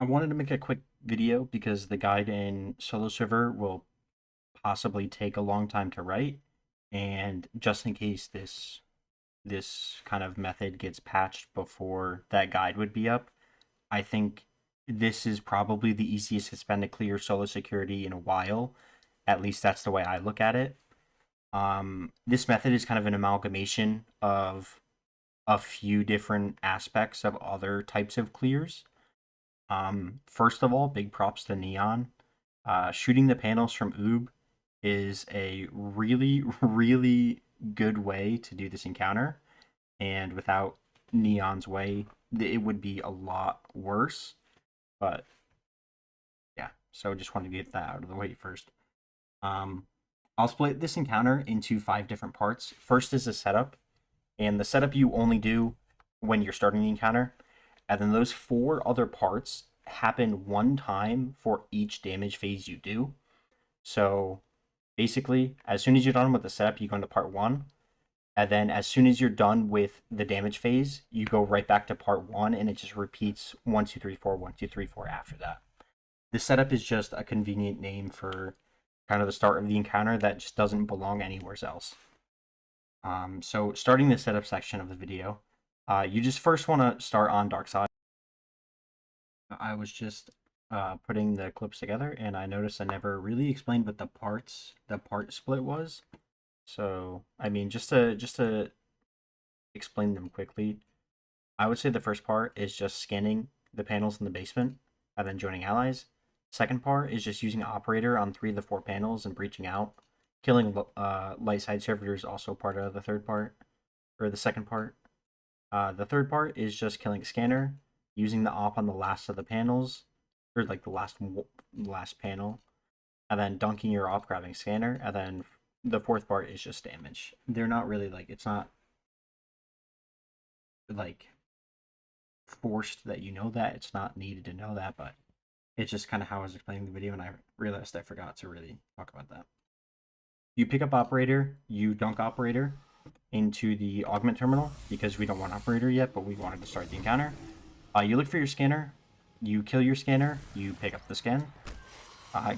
I wanted to make a quick video because the guide in Solo Server will possibly take a long time to write, and just in case this kind of method gets patched before that guide would be up, I think this is probably the easiest to spend to clear solo security in a while. At least that's the way I look at it. This method is kind of an amalgamation of a few different aspects of other types of clears. First of all, big props to Neon. Shooting the panels from Oob is a really, really good way to do this encounter. And without Neon's way, it would be a lot worse. But yeah, so just wanted to get that out of the way first. I'll split this encounter into 5 different parts. First is the setup, and the setup you only do when you're starting the encounter. And then those 4 other parts happen one time for each damage phase you do. So basically, as soon as you're done with the setup, you go into part 1. And then as soon as you're done with the damage phase, you go right back to part 1, and it just repeats 1, 2, 3, 4, 1, 2, 3, 4 after that. The setup is just a convenient name for kind of the start of the encounter that just doesn't belong anywhere else. So starting the setup section of the video, you just first want to start on dark side. I was just putting the clips together, and I noticed I never really explained what the part split was. So I mean, just to explain them quickly, I would say the first part is just scanning the panels in the basement and then joining allies. Second part is just using operator on 3 of the 4 panels and breaching out. Killing light side servitors also part of the third part, or the second part. The third part is just killing scanner, using the op on the last of the panels, or like the last panel, and then dunking your op, grabbing scanner, and then the fourth part is just damage. They're not really like, it's not like forced that you know that, it's not needed to know that, but it's just kind of how I was explaining the video, and I realized I forgot to really talk about that. You pick up operator, you dunk operator into the augment terminal because we don't want operator yet, but we wanted to start the encounter. You look for your scanner, you kill your scanner, you pick up the scan.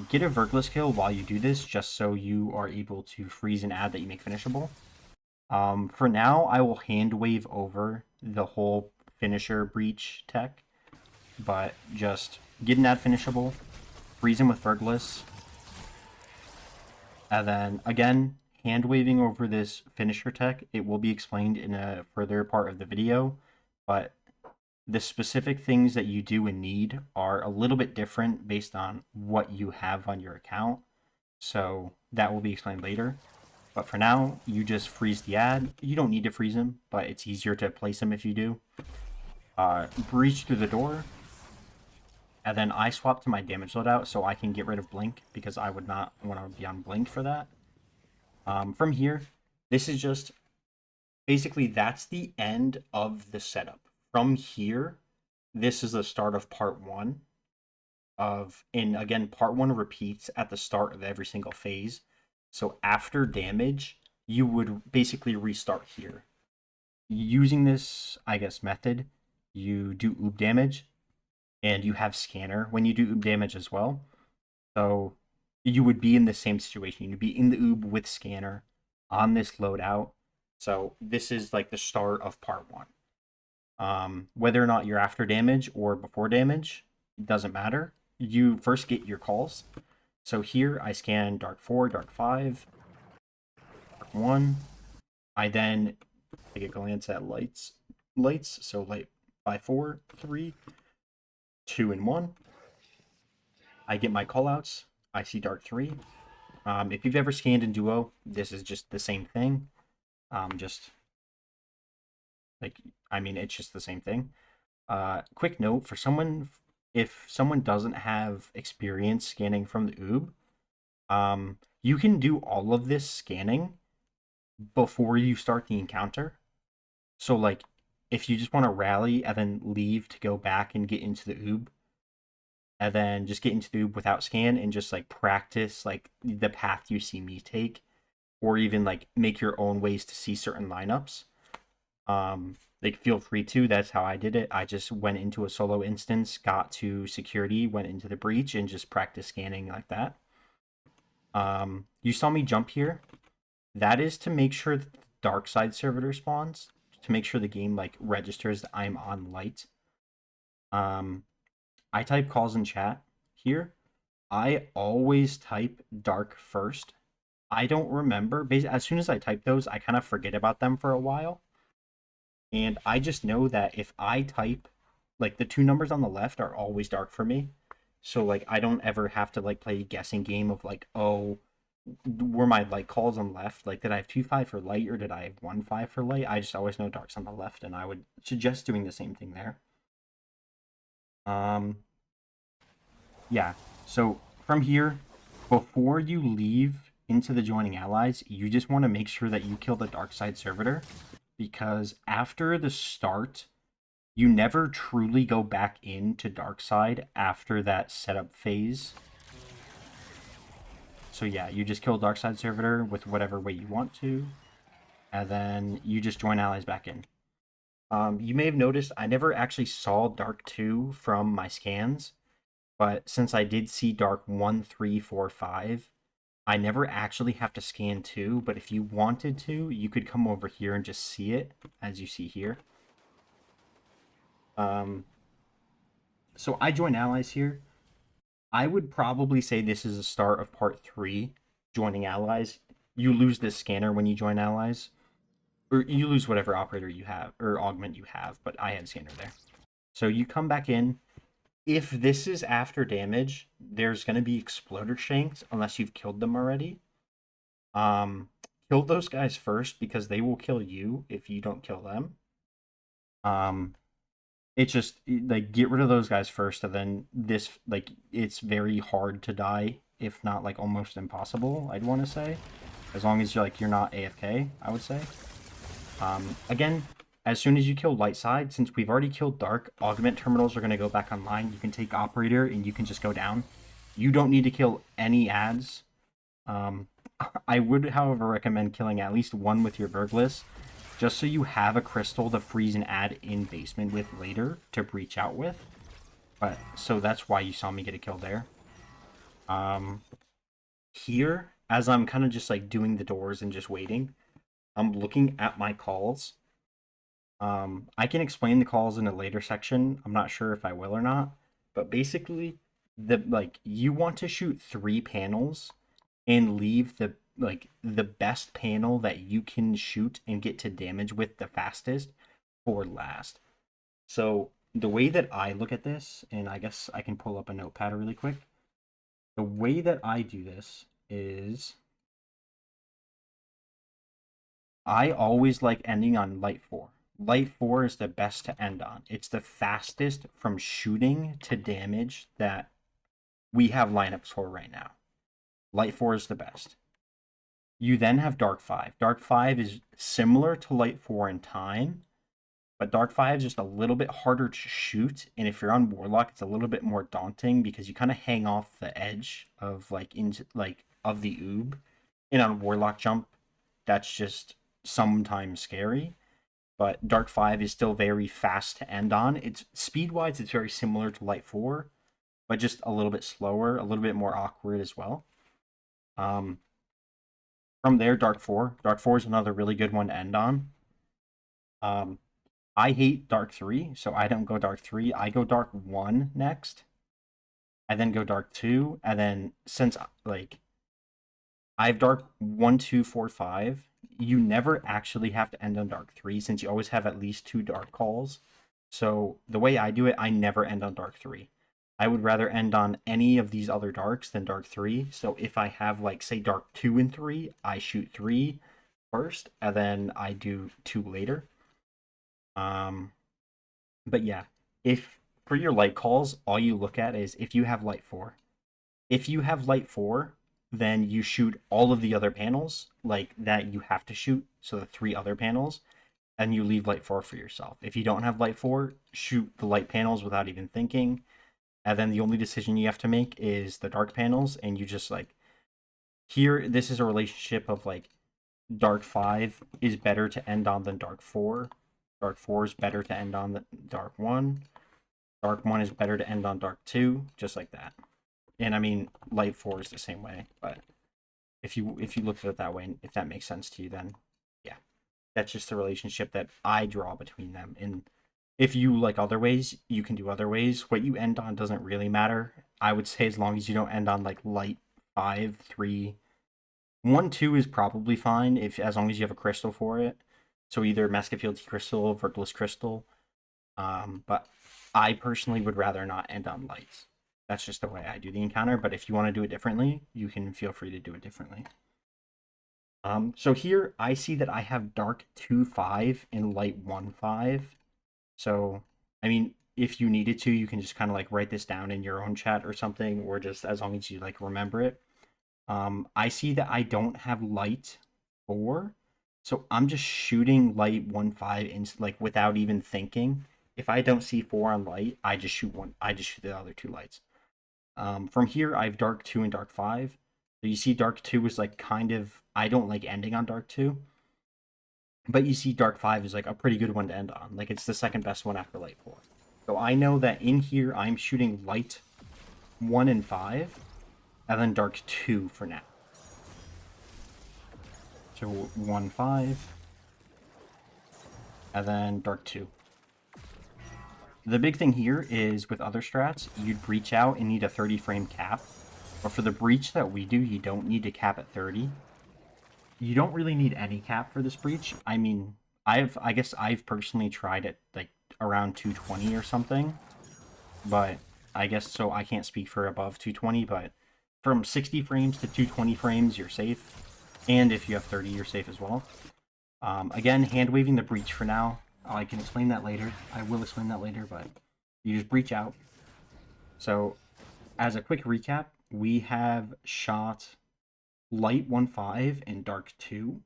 Get a Vergless kill while you do this, just so you are able to freeze an ad that you make finishable. For now, I will hand wave over the whole finisher breach tech, but just get an ad finishable, freeze him with Vergless, and then again, hand waving over this finisher tech. It will be explained in a further part of the video, but the specific things that you do and need are a little bit different based on what you have on your account. So that will be explained later. But for now, you just freeze the ad. You don't need to freeze him, but it's easier to place him if you do. Breach through the door. And then I swap to my damage loadout so I can get rid of Blink because I would not want to be on Blink for that. From here, this is just basically that's the end of the setup. From here, this is the start of part 1 and again, part 1 repeats at the start of every single phase. So after damage, you would basically restart here. Using this, I guess, method, you do oob damage, and you have scanner when you do oob damage as well. So you would be in the same situation. You'd be in the oob with scanner on this loadout. So this is like the start of part 1. Whether or not you're after damage or before damage, it doesn't matter. You first get your calls. So here I scan dark 4, dark 5, dark 1. I then take a glance at lights. So light 5, 4, 3, 2, and 1. I get my callouts. I see dark 3. If you've ever scanned in duo, this is just the same thing. Just like, I mean, it's just the same thing. Quick note for someone, if someone doesn't have experience scanning from the oob, you can do all of this scanning before you start the encounter. So like, if you just want to rally and then leave to go back and get into the oob, and then just get into the oob without scan and just like practice like the path you see me take, or even like make your own ways to see certain lineups. like, feel free to. That's how I did it. I just went into a solo instance, got to security, went into the breach, and just practice scanning like that. You saw me jump here. That is to make sure that the dark side servitor spawns, to make sure the game like registers that I'm on light. I type calls in chat here. I always type dark first. I don't remember. Basically, as soon as I type those, I kind of forget about them for a while. And I just know that if I type, like, the two numbers on the left are always dark for me. So, like, I don't ever have to, like, play a guessing game of, like, oh, were my light calls on left? Like, did I have 2-5 for light or did I have 1-5 for light? I just always know dark's on the left, and I would suggest doing the same thing there. Yeah, so from here, before you leave into the joining allies, you just want to make sure that you kill the dark side servitor, because after the start, you never truly go back into dark side after that setup phase. So yeah, you just kill dark side servitor with whatever way you want to, and then you just join allies back in. You may have noticed I never actually saw Dark 2 from my scans, but since I did see Dark 1, 3, 4, 5, I never actually have to scan 2, but if you wanted to, you could come over here and just see it, as you see here. So I join allies here. I would probably say this is the start of part 3, joining allies. You lose this scanner when you join allies, or you lose whatever operator you have, or augment you have, but I had scanner there. So you come back in. If this is after damage, there's going to be exploder shanks unless you've killed them already. Kill those guys first because they will kill you if you don't kill them. It's just, like, get rid of those guys first, and then this, like, it's very hard to die, if not, like, almost impossible, I'd want to say. As long as you're not AFK, I would say. Again, as soon as you kill light side, since we've already killed dark, augment terminals are going to go back online. You can take operator and you can just go down. You don't need to kill any ads. I would, however, recommend killing at least one with your Burgless, just so you have a crystal to freeze an ad in basement with later to breach out with. But so that's why you saw me get a kill there. Here, as I'm kind of just like doing the doors and just waiting, I'm looking at my calls. I can explain the calls in a later section. I'm not sure if I will or not, but basically, you want to shoot 3 panels and leave the best panel that you can shoot and get to damage with the fastest for last. So the way that I look at this, and I guess I can pull up a notepad really quick. The way that I do this is I always like ending on light 4. Light 4 is the best to end on. It's the fastest from shooting to damage that we have lineups for right now. Light 4 is the best. You then have Dark 5. Dark 5 is similar to Light 4 in time, but Dark 5 is just a little bit harder to shoot, and if you're on Warlock, it's a little bit more daunting because you kind of hang off the edge of of the oob. And on Warlock jump, that's just sometimes scary. But Dark 5 is still very fast to end on. It's speed-wise, it's very similar to Light 4, but just a little bit slower, a little bit more awkward as well. From there, Dark 4. Dark 4 is another really good one to end on. I hate Dark 3, so I don't go Dark 3. I go Dark 1 next. I then go Dark 2, and then since, I have Dark 1, 2, 4, 5, you never actually have to end on Dark 3 since you always have at least 2 Dark calls. So the way I do it, I never end on Dark 3. I would rather end on any of these other Darks than Dark 3. So if I have, say, Dark 2 and 3, I shoot 3 first, and then I do 2 later. But yeah, if for your light calls, all you look at is if you have light 4. If you have light 4, then you shoot all of the other panels that you have to shoot, so the 3 other panels, and you leave light 4 for yourself. If you don't have light 4, shoot the light panels without even thinking, and then the only decision you have to make is the dark panels, and you just here, this is a relationship of Dark 5 is better to end on than Dark 4. Dark 4 is better to end on the Dark 1. Dark 1 is better to end on Dark 2, just like that. And I mean, Light 4 is the same way, but if you look at it that way, if that makes sense to you, then yeah. That's just the relationship that I draw between them. And if you like other ways, you can do other ways. What you end on doesn't really matter. I would say as long as you don't end on like Light 5, 3, 1, 2 is probably fine if as long as you have a crystal for it. So either Fealty crystal, Vertless crystal. But I personally would rather not end on lights. That's just the way I do the encounter. But if you want to do it differently, you can feel free to do it differently. So here I see that I have Dark 2-5 and Light 1-5. So, I mean, if you needed to, you can just kind of like write this down in your own chat or something, or just as long as you like remember it. I see that I don't have Light 4, so I'm just shooting Light 1-5 into like without even thinking. If I don't see 4 on Light, I just shoot one. I just shoot the other 2 lights. From here, I have Dark 2 and Dark 5. So you see Dark 2 is like kind of, I don't like ending on Dark 2. But you see Dark 5 is like a pretty good one to end on. Like it's the second best one after Light 4. So I know that in here I'm shooting Light 1 and 5, and then Dark 2 for now. So 1-5, and then Dark 2. The big thing here is with other strats, you'd breach out and need a 30 frame cap. But for the breach that we do, you don't need to cap at 30. You don't really need any cap for this breach. I mean, I guess I've personally tried it like around 220 or something. But I guess so I can't speak for above 220, but from 60 frames to 220 frames, you're safe. And if you have 30, you're safe as well. Again, hand waving the breach for now. I can explain that later. I will explain that later, but you just breach out. So, as a quick recap, we have shot Light 1-5 and Dark 2.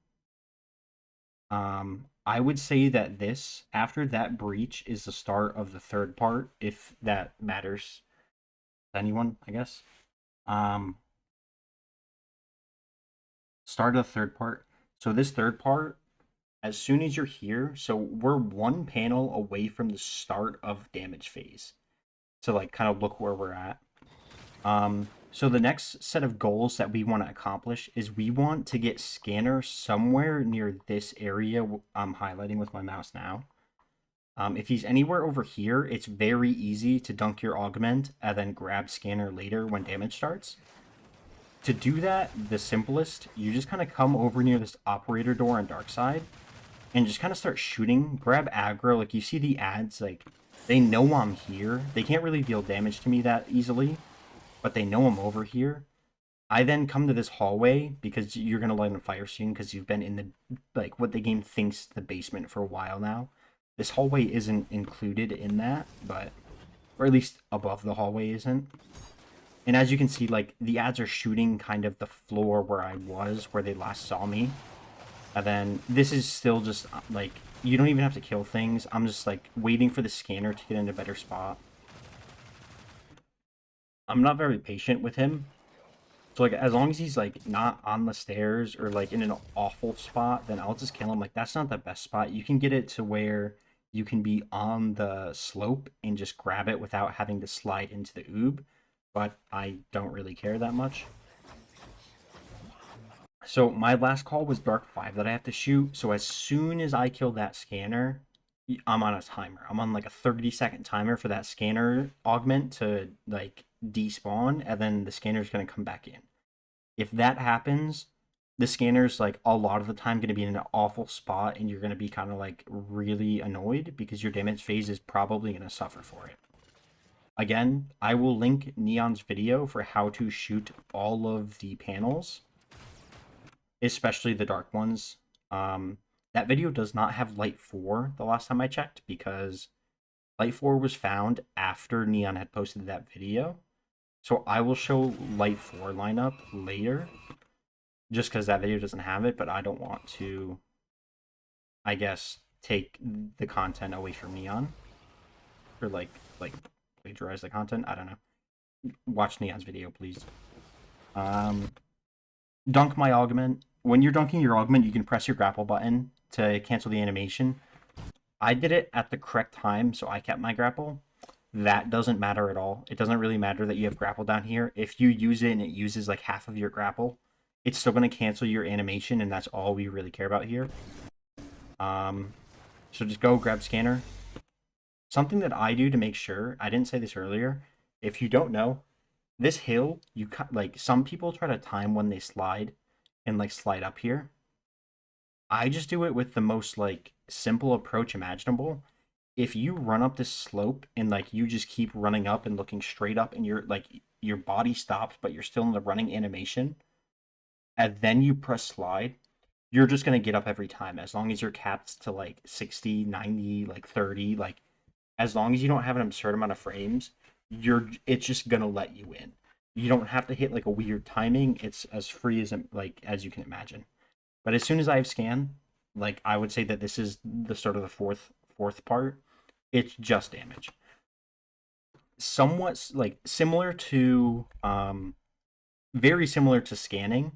I would say that this, after that breach, is the start of the third part, if that matters to anyone, I guess. Start of the third part. So this third part, as soon as you're here, so we're one panel away from the start of damage phase. So like kind of look where we're at. So the next set of goals that we want to accomplish is we want to get Scanner somewhere near this area I'm highlighting with my mouse now. If he's anywhere over here, it's very easy to dunk your augment and then grab Scanner later when damage starts. To do that, the simplest, you just kind of come over near this operator door on dark side and just kind of start shooting, grab aggro. Like you see the ads, like they know I'm here. They can't really deal damage to me that easily, but they know I'm over here. I then come to this hallway because you're going to light on fire soon because you've been in the, like what the game thinks the basement for a while now. This hallway isn't included in that, but, or at least above the hallway isn't. And as you can see, like, the ads are shooting kind of the floor where I was, where they last saw me. And then this is still just, like, you don't even have to kill things. I'm just, like, waiting for the Scanner to get in a better spot. I'm not very patient with him. So, like, as long as he's, like, not on the stairs or, like, in an awful spot, then I'll just kill him. Like, that's not the best spot. You can get it to where you can be on the slope and just grab it without having to slide into the oob. But I don't really care that much. So my last call was Dark 5 that I have to shoot. So as soon as I kill that Scanner, I'm on a timer. I'm on like a 30-second timer for that Scanner augment to like despawn, and then the Scanner's going to come back in. If that happens, the Scanner's like a lot of the time going to be in an awful spot, and you're going to be kind of like really annoyed because your damage phase is probably going to suffer for it. Again, I will link Neon's video for how to shoot all of the panels, especially the dark ones. That video does not have Light 4 the last time I checked, because Light 4 was found after Neon had posted that video. So I will show Light 4 lineup later, just because that video doesn't have it, but I don't want to, I guess, take the content away from Neon. Or like plagiarize the content. I don't know. Watch Neon's video, please. Dunk my augment. When you're dunking your augment, you can press your grapple button to cancel the animation. I did it at the correct time, so I kept my grapple. That doesn't matter at all. It doesn't really matter that you have grapple down here. If you use it and it uses like half of your grapple, it's still going to cancel your animation, and that's all we really care about here. So just go grab scanner. Something that I do to make sure, I didn't say this earlier, if you don't know, this hill, like some people try to time when they slide and like slide up here. I just do it with the most like simple approach imaginable. If you run up this slope and like you just keep running up and looking straight up and your body stops but you're still in the running animation and then you press slide, you're just going to get up every time as long as you're capped to like 60, 90, like 30, like as long as you don't have an absurd amount of frames, it's just going to let you in. You don't have to hit like a weird timing. It's as free as like as you can imagine. But as soon as I have scan, like I would say that this is the start of the fourth part. It's just damage. Somewhat like similar to very similar to scanning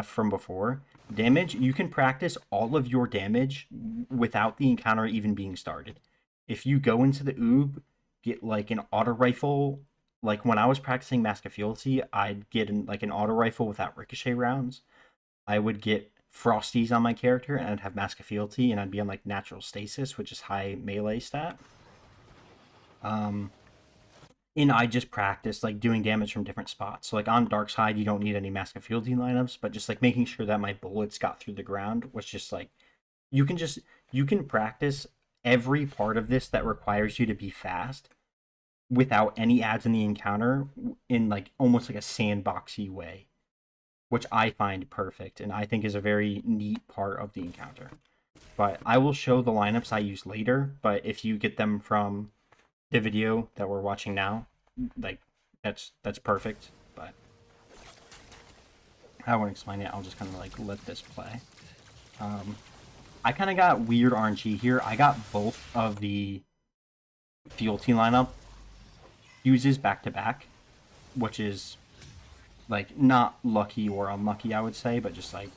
from before. Damage, you can practice all of your damage without the encounter even being started. If you go into the oob, get like an auto rifle. Like when I was practicing Mask of Fealty, I'd get like an auto rifle without ricochet rounds. I would get frosties on my character and I'd have Mask of Fealty and I'd be on like natural stasis, which is high melee stat. And I just practice like doing damage from different spots. So like on Dark Side, you don't need any Mask of Fealty lineups, but just like making sure that my bullets got through the ground was just like you can just you can practice every part of this that requires you to be fast without any ads in the encounter in like almost like a sandboxy way, which I find perfect and I think is a very neat part of the encounter. But I will show the lineups I use later, but if you get them from the video that we're watching now, like that's perfect. But I won't explain it. I'll just kind of like let this play. I kind of got weird RNG here. I got both of the Fealty lineup uses back to back, which is like not lucky or unlucky, I would say, but just like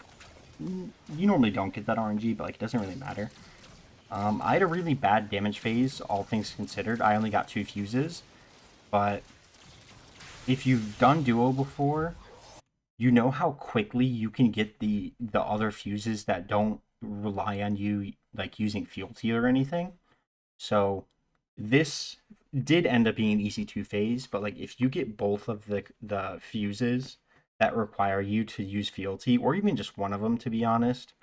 you normally don't get that RNG, but like it doesn't really matter. I had a really bad damage phase, all things considered. I only got 2 fuses, but if you've done duo before, you know how quickly you can get the other fuses that don't rely on you like using fealty or anything. So this did end up being an easy 2 phase, but like if you get both of the fuses that require you to use fealty, or even just one of them, to be honest,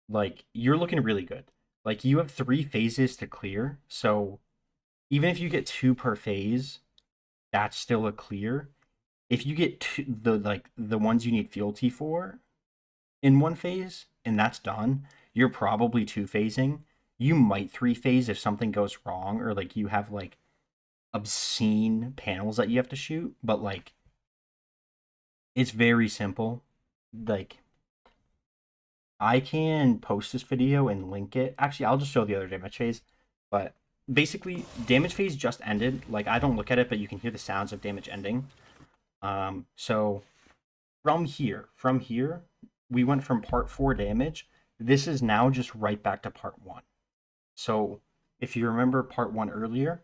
like you're looking really good. Like you have 3 phases to clear, so even if you get 2 per phase, that's still a clear. If you get the ones you need fealty for in one phase and that's done, you're probably 2 phasing. You might 3 phase if something goes wrong or like you have like obscene panels that you have to shoot, but like it's very simple. Like I can post this video and link it. Actually, I'll just show the other damage phase. But basically, damage phase just ended. Like, I don't look at it, but you can hear the sounds of damage ending. So from here, we went from part 4 damage. This is now just right back to part 1. So if you remember part 1 earlier,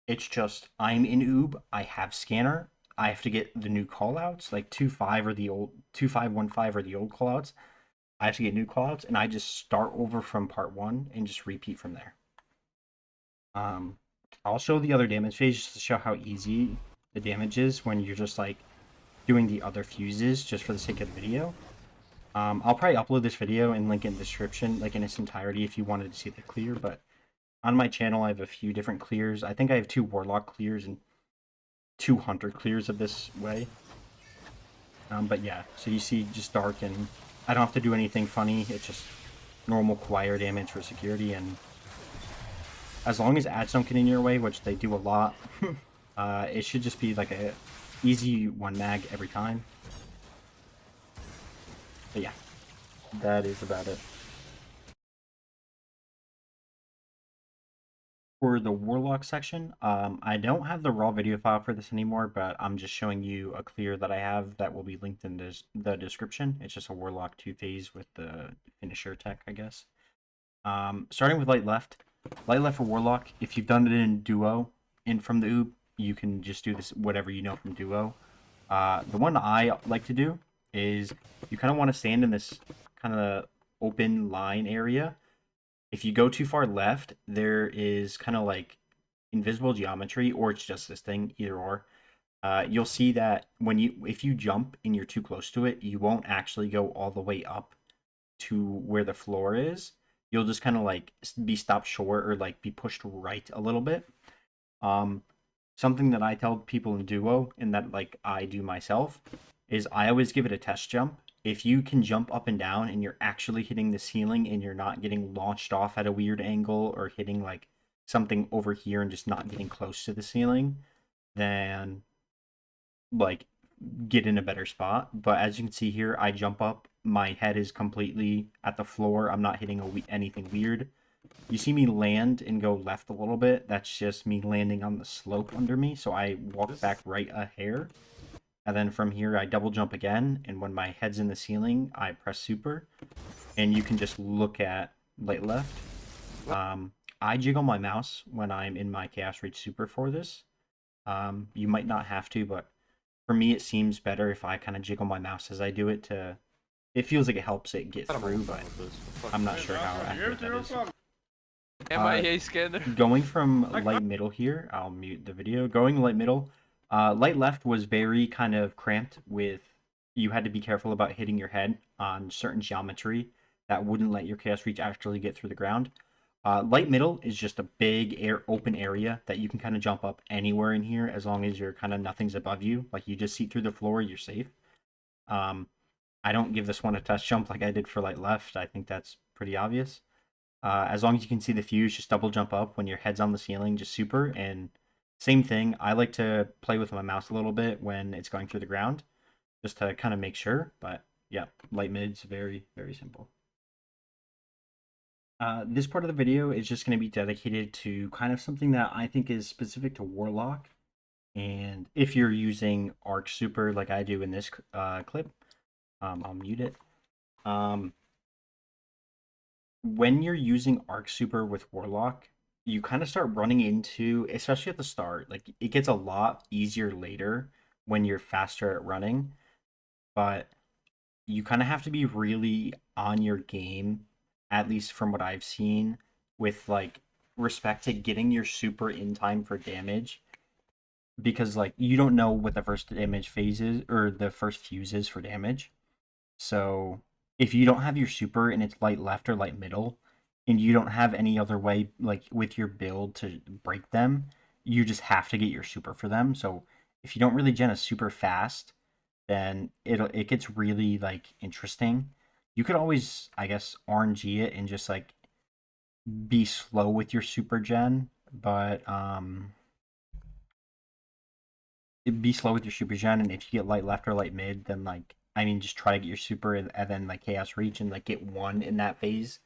it's just I'm in Oob, I have scanner, I have to get the new callouts, like 2.5 or the old 2.5.1.5 or the old callouts. I have to get new callouts, and I just start over from part 1 and just repeat from there. I'll show the other damage phase just to show how easy the damage is when you're just like doing the other fuses just for the sake of the video. I'll probably upload this video and link in the description like in its entirety if you wanted to see the clear, but on my channel I have a few different clears. I think I have 2 Warlock clears and 2 Hunter clears of this way. But yeah, so you see just dark and I don't have to do anything funny. It's just normal choir damage for security, and as long as ads don't get in your way, which they do a lot, it should just be like a easy 1 mag every time. But yeah, that is about it. For the Warlock section, I don't have the raw video file for this anymore, but I'm just showing you a clear that I have that will be linked in the description. It's just a Warlock 2 phase with the finisher tech, I guess. Starting with light left. Light left for Warlock. If you've done it in duo in from the oob, you can just do this whatever you know from duo. The one I like to do is you kind of want to stand in this kind of open line area. If you go too far left, there is kind of like invisible geometry, or it's just this thing, either or. You'll see that if you jump and you're too close to it, you won't actually go all the way up to where the floor is. You'll just kind of like be stopped short or like be pushed right a little bit. Um, Something that I tell people in duo and that like I do myself is I always give it a test jump. If you can jump up and down and you're actually hitting the ceiling and you're not getting launched off at a weird angle or hitting like something over here and just not getting close to the ceiling, then like get in a better spot. But as you can see here, I jump up, my head is completely at the floor. I'm not hitting anything weird. You see me land and go left a little bit. That's just me landing on the slope under me. So I walk back right a hair. And then from here, I double jump again. And when my head's in the ceiling, I press super. And you can just look at light left. I jiggle my mouse when I'm in my Chaos Reach Super for this. You might not have to, but for me, it seems better if I kind of jiggle my mouse as I do it to... It feels like it helps it get through, but I'm not sure how accurate that is. MIA scanner. Going from light middle here, I'll mute the video. Going light middle, light left was very kind of cramped with... You had to be careful about hitting your head on certain geometry that wouldn't let your Chaos Reach actually get through the ground. Light middle is just a big open area that you can kind of jump up anywhere in here as long as you're kind of nothing's above you. Like you just see through the floor, you're safe. I don't give this one a test jump like I did for light left. I think that's pretty obvious. As long as you can see the fuse, just double jump up when your head's on the ceiling, just super. And same thing, I like to play with my mouse a little bit when it's going through the ground, just to kind of make sure. But yeah, light mid's very, very simple. This part of the video is just going to be dedicated to kind of something that I think is specific to Warlock. And if you're using Arc Super like I do in this clip, I'll mute it. When you're using Arc Super with Warlock, you kind of start running into, especially at the start, like it gets a lot easier later when you're faster at running, but you kind of have to be really on your game, at least from what I've seen, with like respect to getting your super in time for damage, because like you don't know what the first damage phase is or the first fuse is for damage. So if you don't have your super and it's light left or light middle, and you don't have any other way like with your build to break them, you just have to get your super for them. So if you don't really gen a super fast, then it gets really like interesting. You could always, I guess, RNG it and just like be slow with your super gen, but be slow with your super gen, and if you get light left or light mid, then like I mean just try to get your super and then like chaos reach and like get one in that phase.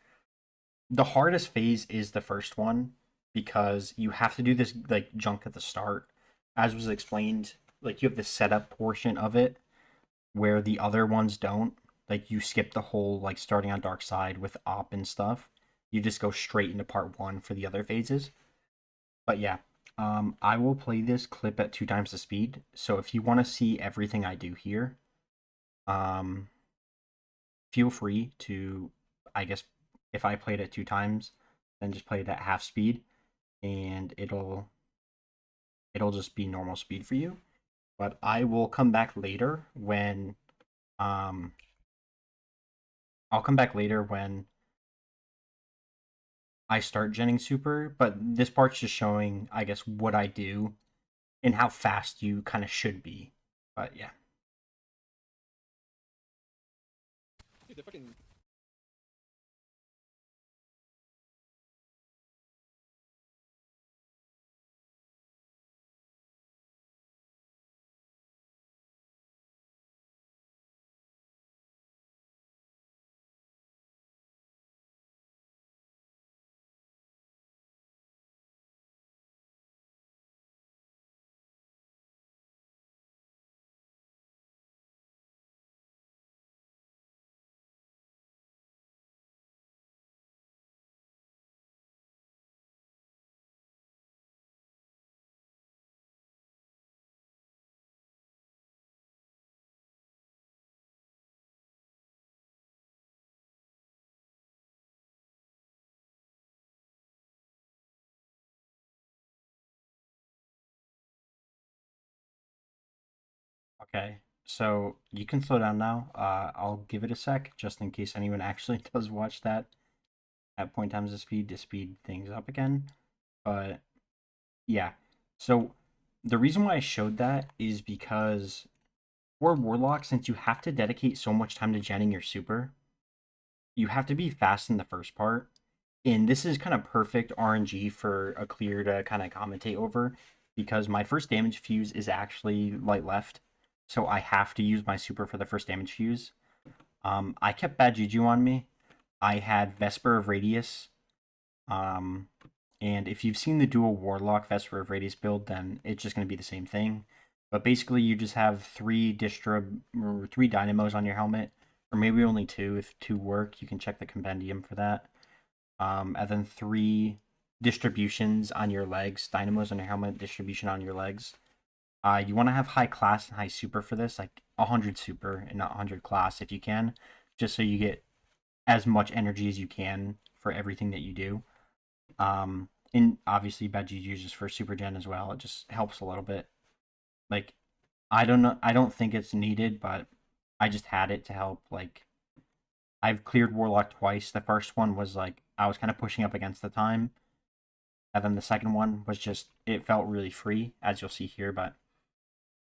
The hardest phase is the first one because you have to do this like junk at the start. As was explained, like you have the setup portion of it where the other ones don't. Like you skip the whole like starting on dark side with op and stuff. You just go straight into part one for the other phases. But yeah, I will play this clip at 2 times the speed. So if you want to see everything I do here, feel free to, I guess, if I play it at 2 times, then just play it at half speed, and it'll just be normal speed for you. But I will come back later when I'll come back later when I start genning super, but this part's just showing, I guess, what I do and how fast you kind of should be. But yeah. Dude, the fucking Okay, so you can slow down now. I'll give it a sec just in case anyone actually does watch that at point times the speed to speed things up again. But yeah, so the reason why I showed that is because for Warlock, since you have to dedicate so much time to genning your super, you have to be fast in the first part. And this is kind of perfect RNG for a clear to kind of commentate over because my first damage fuse is actually light left. So I have to use my super for the first damage fuse. I kept bad juju on me. I had Vesper of Radius. And if you've seen the dual Warlock Vesper of Radius build, then it's just going to be the same thing. But basically, you just have three dynamos on your helmet, or maybe only two. If two work, you can check the compendium for that. And then three distributions on your legs, dynamos on your helmet, distribution on your legs. You want to have high class and high super for this, like 100 super and not 100 class if you can, just so you get as much energy as you can for everything that you do. And obviously bad juju just for super gen as well. It just helps a little bit. Like, I don't know, I don't think it's needed, but I just had it to help. Like, I've cleared Warlock twice. The first one was like I was kind of pushing up against the time, and then the second one was just it felt really free, as you'll see here. But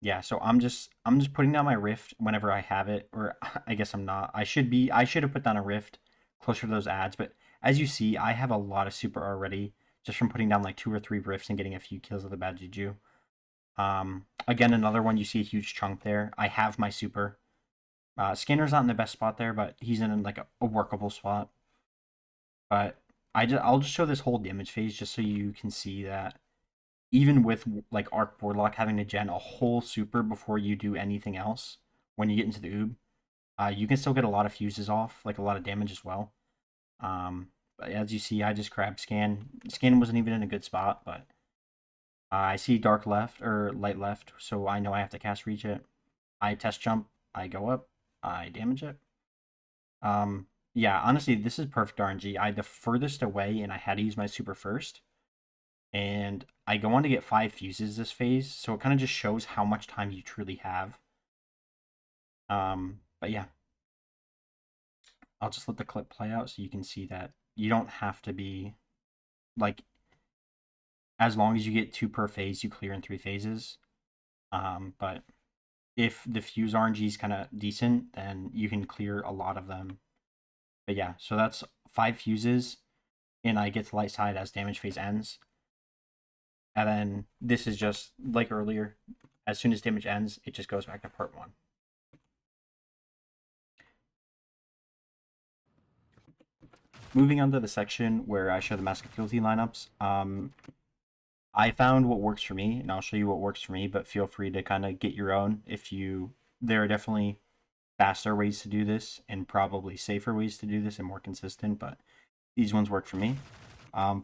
yeah, so I'm just putting down my rift whenever I have it, or I guess I'm not. I should have put down a rift closer to those ads, but as you see, I have a lot of super already just from putting down like 2 or 3 rifts and getting a few kills with the bad juju. Again, another one, you see a huge chunk there. I have my super. Skinner's not in the best spot there, but he's in like a workable spot. But I'll just show this whole damage phase just so you can see that even with like Arc Warlock having to gen a whole super before you do anything else, when you get into the oob, you can still get a lot of fuses off, like a lot of damage as well. But as you see, I just grabbed Scan. Scan wasn't even in a good spot, but I see dark left or light left, so I know I have to cast reach it. I test jump, I go up, I damage it. Yeah, honestly, this is perfect RNG. I had the furthest away and I had to use my super first. And I go on to get 5 fuses this phase, so it kind of just shows how much time you truly have. But yeah. I'll just let the clip play out so you can see that you don't have to be, like, as long as you get 2 per phase, you clear in 3 phases. But if the fuse RNG is kind of decent, then you can clear a lot of them. But yeah, so that's 5 fuses, and I get to light side as damage phase ends. And then this is just like earlier. As soon as damage ends, it just goes back to part 1. Moving on to the section where I show the Mask of Fealty lineups. I found what works for me, and I'll show you what works for me, but feel free to kind of get your own if you... There are definitely faster ways to do this, and probably safer ways to do this, and more consistent, but these ones work for me.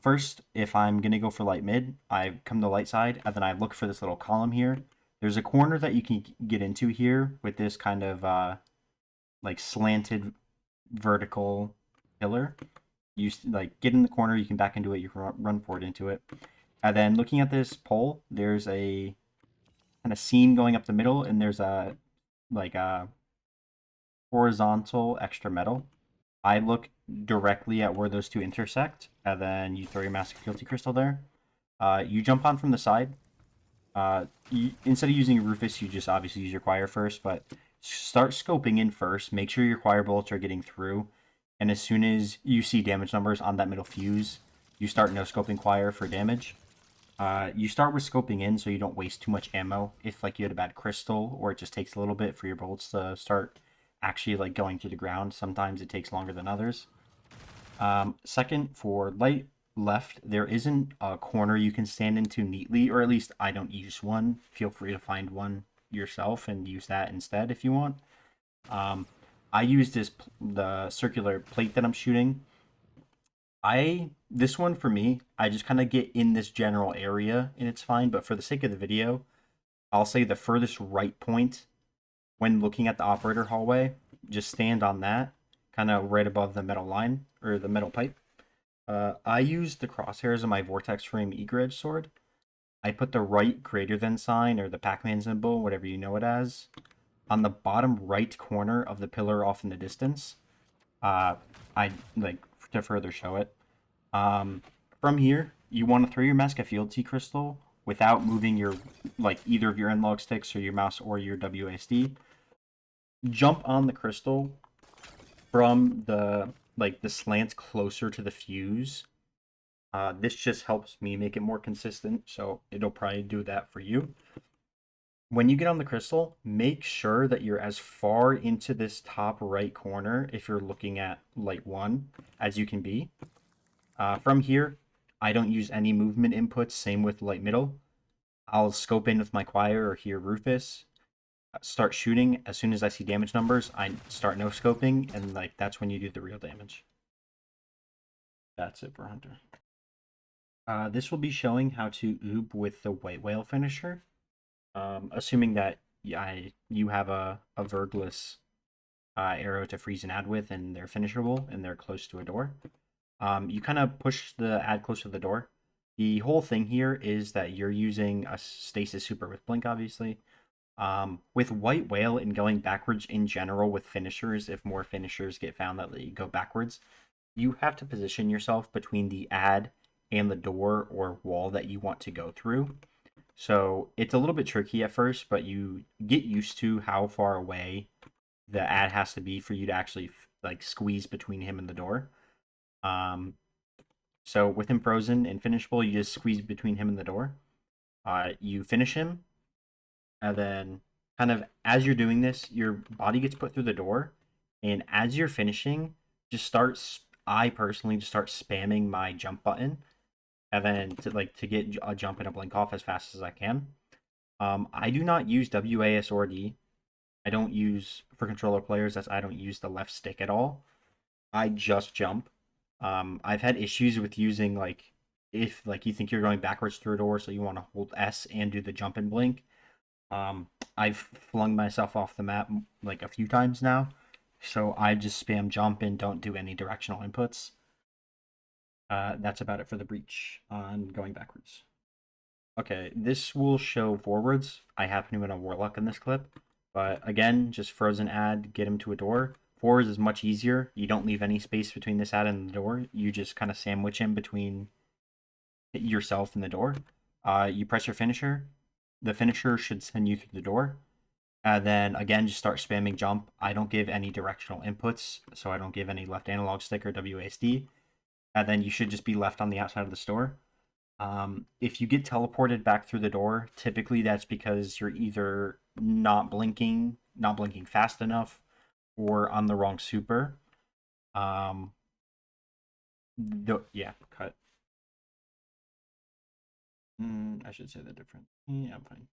First, if I'm going to go for light mid, I come to light side, and then I look for this little column here. There's a corner that you can get into here with this kind of like slanted vertical pillar. You like get in the corner, you can back into it, you can run forward into it. And then looking at this pole, there's a kind of seam going up the middle, and there's a like a horizontal extra metal. I look directly at where those two intersect, and then you throw your Mask of Fealty crystal there. You jump on from the side. Instead of using Rufus, you just obviously use your choir first, but start scoping in first. Make sure your choir bullets are getting through, and as soon as you see damage numbers on that middle fuse, you start no scoping choir for damage. You start with scoping in so you don't waste too much ammo. If like you had a bad crystal, or it just takes a little bit for your bullets to start actually like going through the ground. Sometimes it takes longer than others. Second, for light left, there isn't a corner you can stand into neatly, or at least I don't use one. Feel free to find one yourself and use that instead if you want. I use the circular plate that I'm shooting. This one for me, I just kind of get in this general area and it's fine, but for the sake of the video, I'll say the furthest right point when looking at the operator hallway, just stand on that, kind of right above the metal line, or the metal pipe. I use the crosshairs of my Vortex Frame Eager Edge sword, I put the right greater than sign or the Pac-Man symbol, whatever you know it as, on the bottom right corner of the pillar off in the distance. I like to further show it. From here, you want to throw your mask at Fealty crystal without moving your either of your analog sticks or your mouse or your WASD. Jump on the crystal from the slants closer to the fuse. This just helps me make it more consistent, so it'll probably do that for you. When you get on the crystal, make sure that you're as far into this top right corner, if you're looking at light 1, as you can be. From here, I don't use any movement inputs, same with light middle. I'll scope in with my choir or hear Rufus, start shooting. As soon as I see damage numbers, I start no scoping, and that's when you do the real damage. That's it for Hunter. This will be showing how to oob with the white whale finisher. Assuming that you have a vergless arrow to freeze an ad with, and they're finishable, and they're close to a door. You kind of push the ad close to the door. The whole thing here is that you're using a stasis super with blink, obviously. With white whale and going backwards in general with finishers, if more finishers get found that you go backwards, you have to position yourself between the ad and the door or wall that you want to go through. So it's a little bit tricky at first, but you get used to how far away the ad has to be for you to actually squeeze between him and the door. So with him frozen and finishable, you just squeeze between him and the door. You finish him, and then kind of as you're doing this, your body gets put through the door, and as you're finishing, I personally just start spamming my jump button, and then to get a jump and a blink off as fast as I can. I do not use WAS or D. I don't use, for controller players, I don't use the left stick at all. I just jump. I've had issues with using if you think you're going backwards through a door, so you want to hold S and do the jump and blink. I've flung myself off the map a few times now, so I just spam jump and don't do any directional inputs. That's about it for the breach on going backwards. Okay, this will show forwards. I happen to be a warlock in this clip, but again, just frozen ad, get him to a door. Forwards is much easier. You don't leave any space between this ad and the door. You just kind of sandwich him between yourself and the door. You press your finisher. The finisher should send you through the door. And then again, just start spamming jump. I don't give any directional inputs, so I don't give any left analog stick or WASD. And then you should just be left on the outside of the store. If you get teleported back through the door, typically that's because you're either not blinking fast enough, or on the wrong super. Yeah, cut. I should say that different. Yeah, I'm fine.